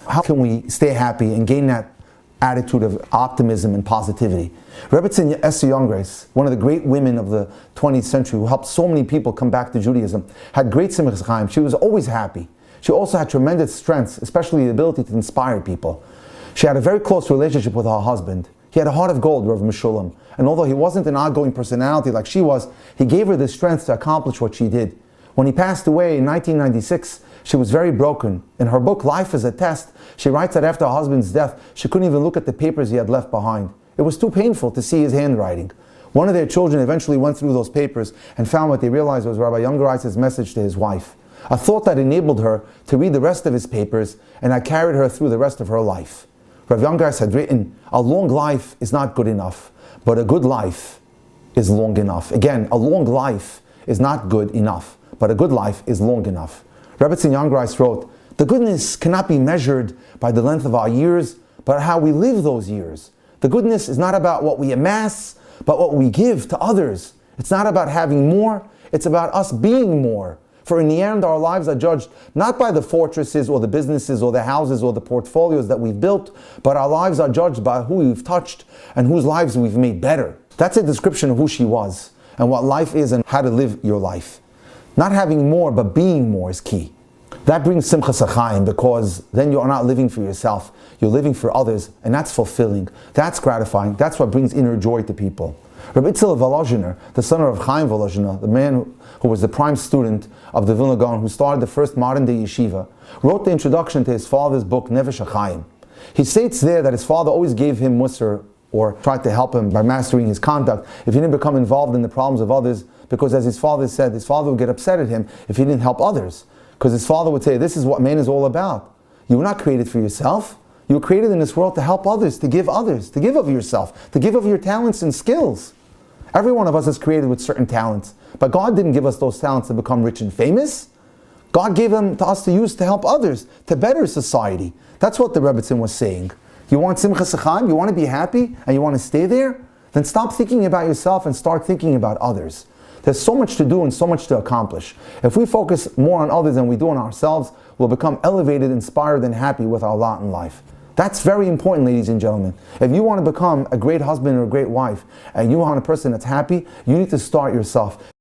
How can we stay happy and gain that attitude of optimism and positivity? Rabbi Esther Young Grace, one of the great women of the 20th century who helped so many people come back to Judaism, had great simchas chaim. She was always happy. She also had tremendous strengths, especially the ability to inspire people. She had a very close relationship with her husband. He had a heart of gold, Rav Meshulam. And although he wasn't an outgoing personality like she was, he gave her the strength to accomplish what she did. When he passed away in 1996, she was very broken. In her book, Life is a Test, she writes that after her husband's death, she couldn't even look at the papers he had left behind. It was too painful to see his handwriting. One of their children eventually went through those papers and found what they realized was Rabbi Youngerite's message to his wife. A thought that enabled her to read the rest of his papers and that carried her through the rest of her life. Rav Youngerit had written, a long life is not good enough, but a good life is long enough. Again, a long life is not good enough, but a good life is long enough. Rabbi Youngerit wrote, the goodness cannot be measured by the length of our years, but how we live those years. The goodness is not about what we amass, but what we give to others. It's not about having more, it's about us being more. For in the end, our lives are judged not by the fortresses or the businesses or the houses or the portfolios that we've built, but our lives are judged by who we've touched and whose lives we've made better. That's a description of who she was and what life is and how to live your life. Not having more, but being more is key. That brings simchas chaim, because then you are not living for yourself. You're living for others, and that's fulfilling. That's gratifying. That's what brings inner joy to people. Rabbi Itzel Volozhiner, the son of Chaim Volozhiner, the man who was the prime student of the Vilna Gaon, who started the first modern-day yeshiva, wrote the introduction to his father's book, Nefesh HaChaim. He states there that his father always gave him musar, or tried to help him by mastering his conduct, if he didn't become involved in the problems of others, because as his father said, his father would get upset at him if he didn't help others. Because his father would say, this is what man is all about. You were not created for yourself. You were created in this world to help others, to give of yourself, to give of your talents and skills. Every one of us is created with certain talents, but God didn't give us those talents to become rich and famous. God gave them to us to use to help others, to better society. That's what the Rebbetzin was saying. You want simchas chaim, you want to be happy, and you want to stay there? Then stop thinking about yourself and start thinking about others. There's so much to do and so much to accomplish. If we focus more on others than we do on ourselves, we'll become elevated, inspired, and happy with our lot in life. That's very important, ladies and gentlemen. If you want to become a great husband or a great wife, and you want a person that's happy, you need to start yourself.